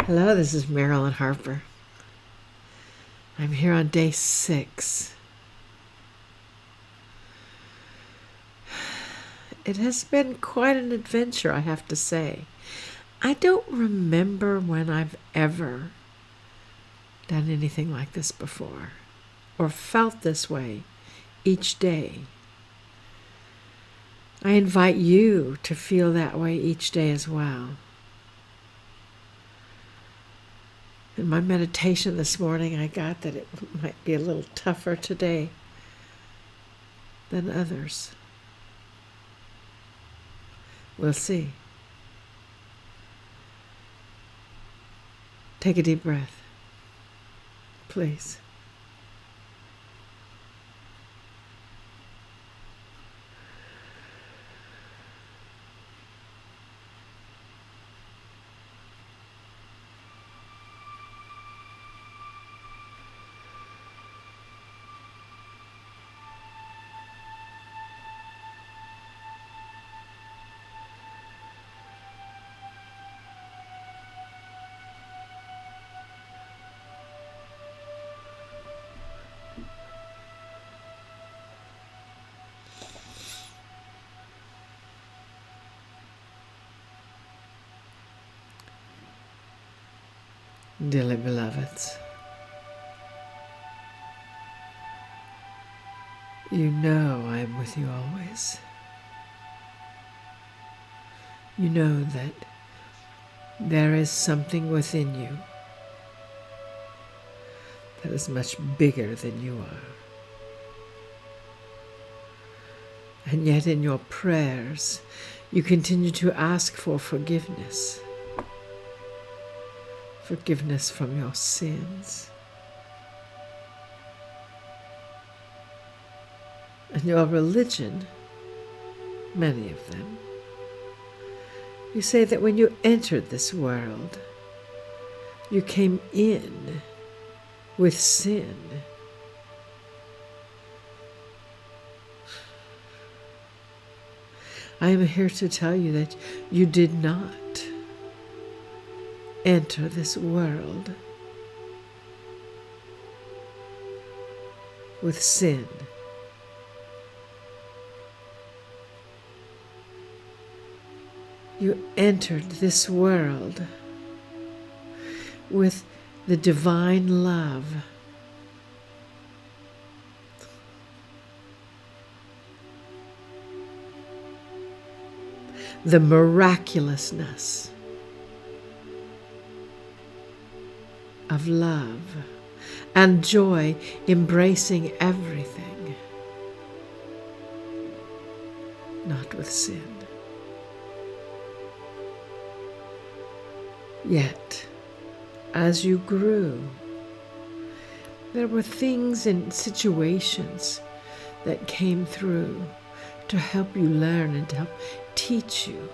Hello, this is Marilyn Harper. I'm here on day 6. It has been quite an adventure, I have to say. I don't remember when I've ever done anything like this before or felt this way each day. I invite you to feel that way each day as well. In my meditation this morning, I got that it might be a little tougher today than others. We'll see. Take a deep breath, please. Dearly beloveds, you know I am with you always. You know that there is something within you that is much bigger than you are. And yet in your prayers, you continue to ask for forgiveness. Forgiveness from your sins. And your religion, many of them, you say that when you entered this world, you came in with sin. I am here to tell you that you did not enter this world with sin. You entered this world with the divine love. The miraculousness of love and joy embracing everything, not with sin. Yet, as you grew, there were things and situations that came through to help you learn and to help teach you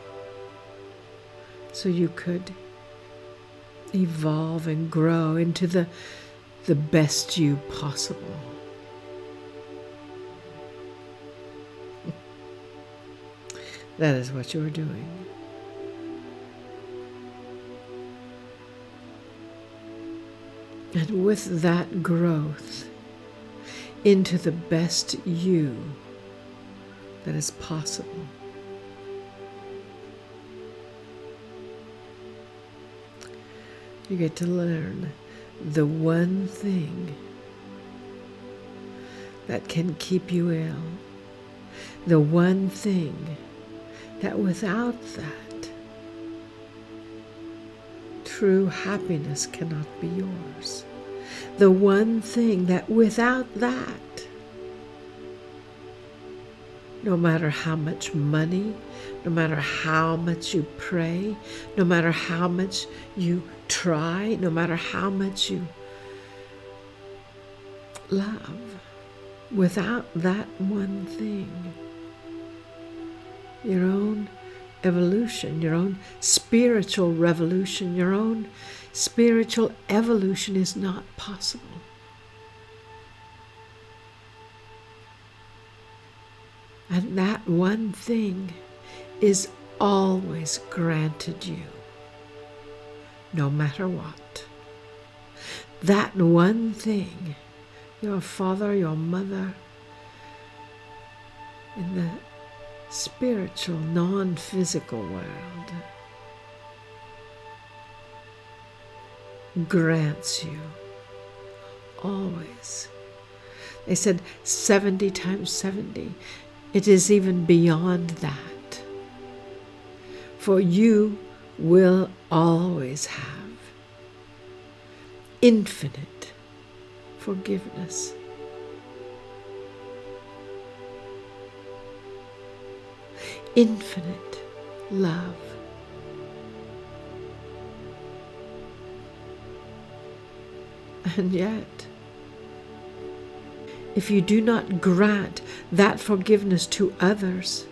so you could evolve and grow into the best you possible. That is what you are doing. And with that growth into the best you that is possible, you get to learn the one thing that can keep you ill, the one thing that without that, true happiness cannot be yours. The one thing that without that, no matter how much money, no matter how much you pray, no matter how much you try, no matter how much you love, without that one thing, your own evolution, your own spiritual revolution, your own spiritual evolution is not possible. And that one thing is always granted you. no matter what. That one thing, your father, your mother, in the spiritual, non-physical world, grants you always. They said 70 times 70. It is even beyond that. For you will always have infinite forgiveness. Infinite love. And yet, if you do not grant that forgiveness to others,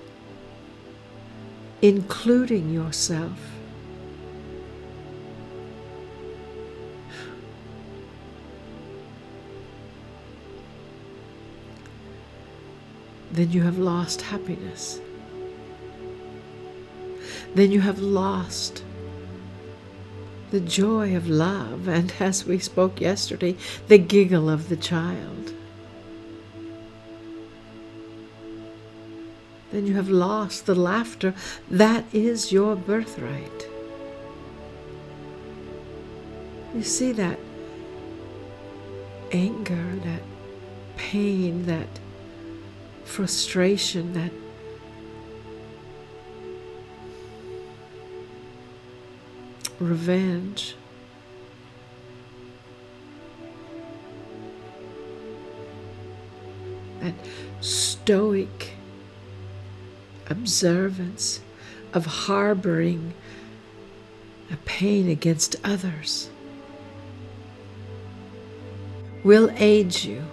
including yourself, then you have lost happiness. Then you have lost the joy of love, and as we spoke yesterday, the giggle of the child. Then you have lost the laughter that is your birthright. You see that anger, that pain, that frustration, that revenge. That stoic observance of harboring a pain against others will aid you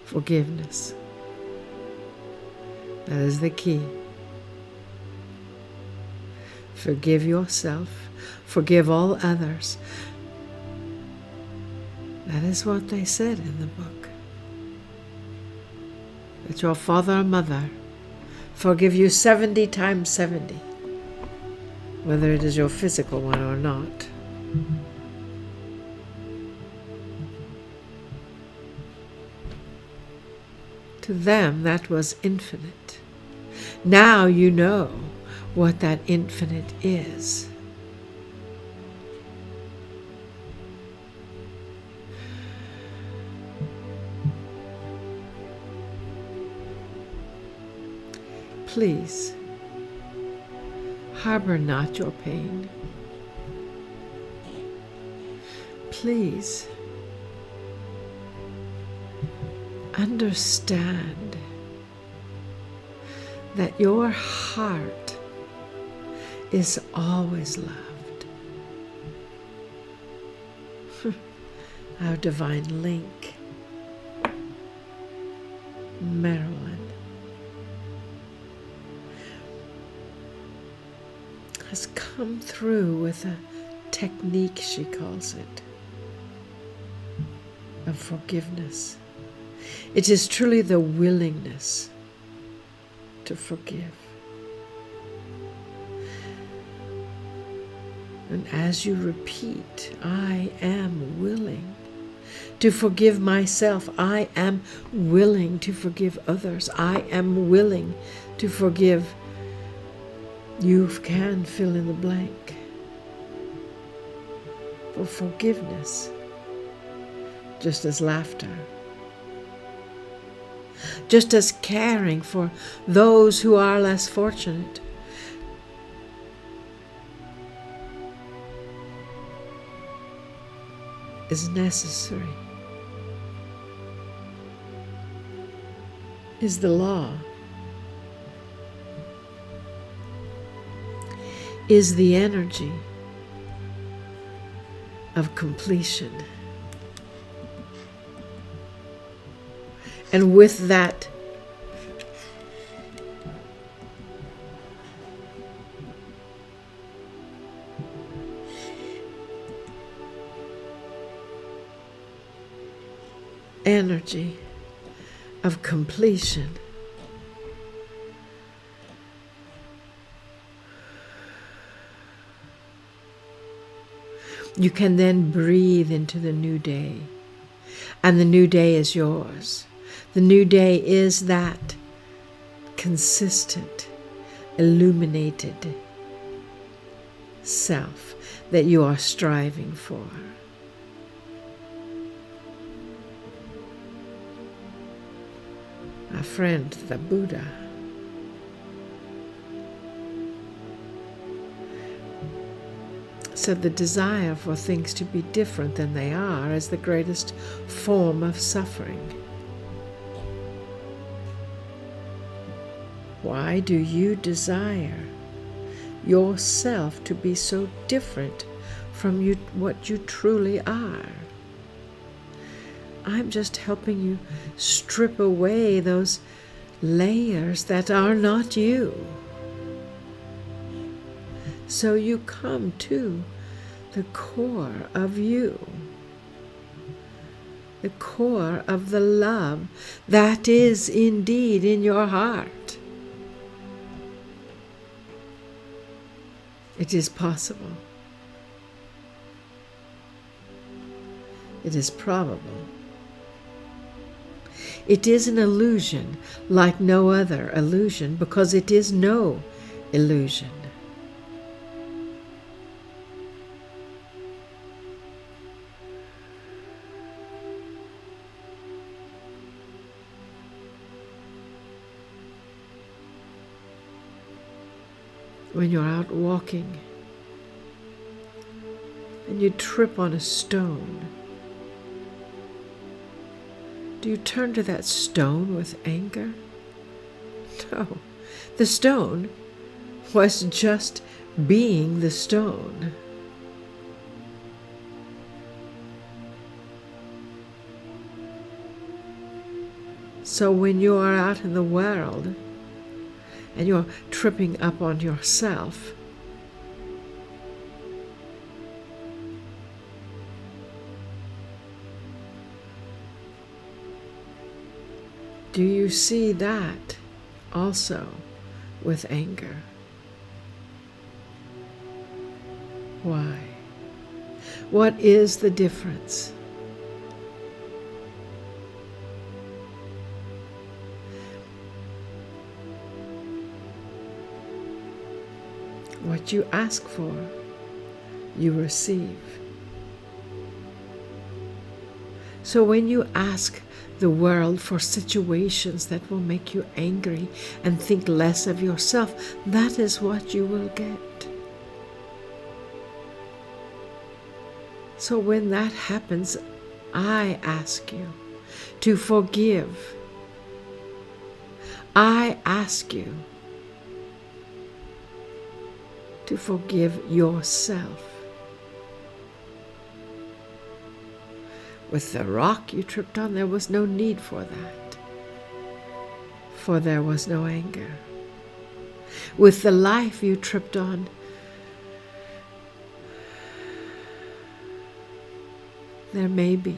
forgiveness. That is the key. Forgive yourself. Forgive all others. That is what they said in the book. That your father or mother forgive you 70 times 70, whether it is your physical one or not. To them, that was infinite. Now you know what that infinite is. Please, harbor not your pain. Please, understand that your heart is always loved. Our divine link, Marilyn, has come through with a technique, she calls it, of forgiveness. It is truly the willingness to forgive. And as you repeat, I am willing to forgive myself. I am willing to forgive others. I am willing to forgive. You can fill in the blank. For forgiveness, just as laughter, just as caring for those who are less fortunate, is necessary, is the law, is the energy of completion. And with that energy of completion. You can then breathe into the new day, and the new day is yours. The new day is that consistent, illuminated self that you are striving for. Our friend, the Buddha, said the desire for things to be different than they are is the greatest form of suffering. Why do you desire yourself to be so different from what you truly are? I'm just helping you strip away those layers that are not you, so you come to the core of you, the core of the love that is indeed in your heart. It is possible. It is probable. It is an illusion like no other illusion, because it is no illusion. When you're out walking and you trip on a stone, do you turn to that stone with anger? No. The stone was just being the stone. So when you are out in the world and you're tripping up on yourself, do you see that also with anger? Why? What is the difference? What you ask for, you receive. So when you ask the world for situations that will make you angry and think less of yourself, that is what you will get. So when that happens, I ask you to forgive. I ask you to forgive yourself. With the rock you tripped on, there was no need for that, for there was no anger. With the life you tripped on, there may be.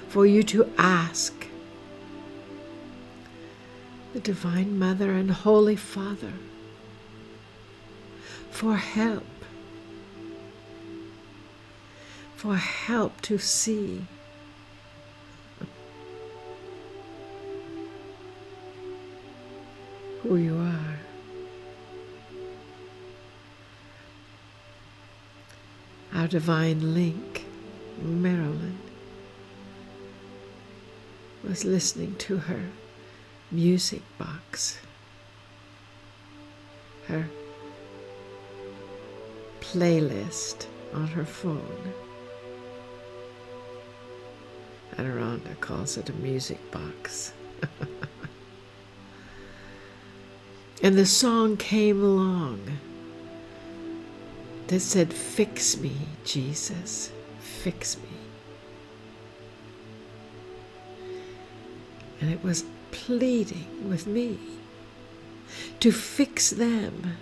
For you to ask the Divine Mother and Holy Father for help to see who you are. Our divine link, Marilyn, was listening to her music box, her playlist on her phone. Adironnda calls it a music box. And the song came along that said, "Fix me, Jesus, fix me." And it was pleading with me to fix them.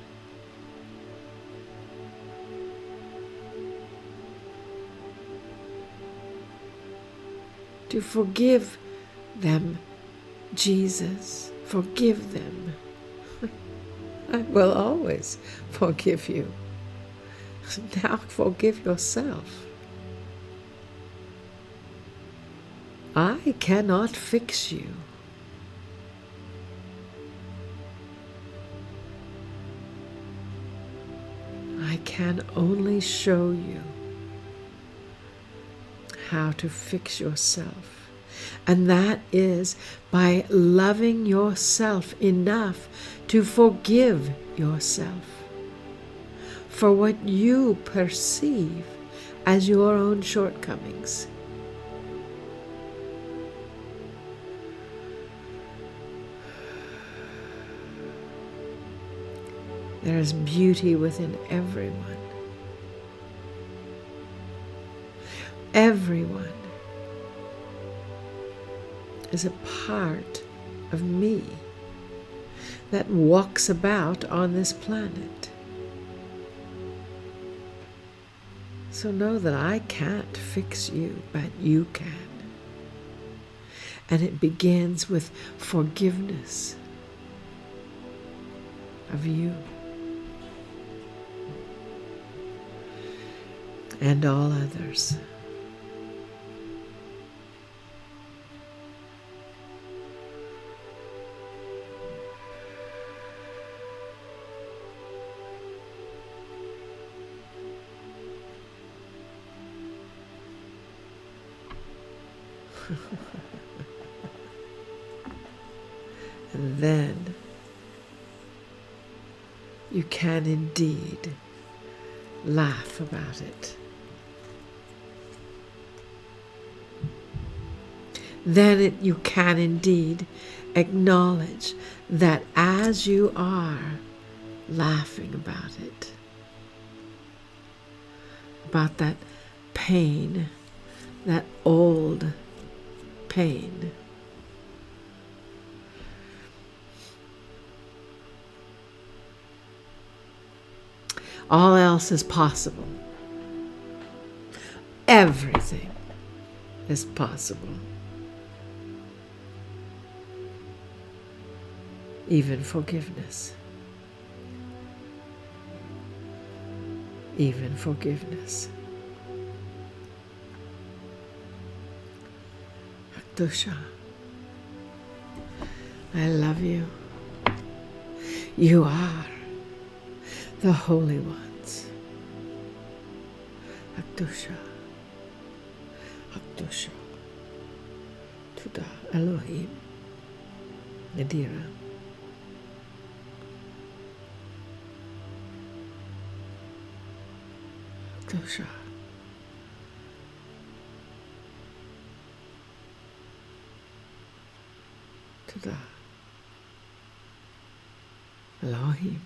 to forgive them, Jesus. Forgive them. I will always forgive you. Now forgive yourself. I cannot fix you. I can only show you how to fix yourself. And that is by loving yourself enough to forgive yourself for what you perceive as your own shortcomings. There is beauty within everyone. Everyone is a part of me that walks about on this planet. So know that I can't fix you, but you can. And it begins with forgiveness of you and all others. And then you can indeed laugh about it. Then you can indeed acknowledge that as you are laughing about it, about that pain, that old pain, all else is possible. Everything is possible. Even forgiveness. Even forgiveness. Akdusha, I love you. You are the holy ones. Akdusha, Akdusha, Tuda Elohim, Nadira. Akdusha. Tuda Elohim.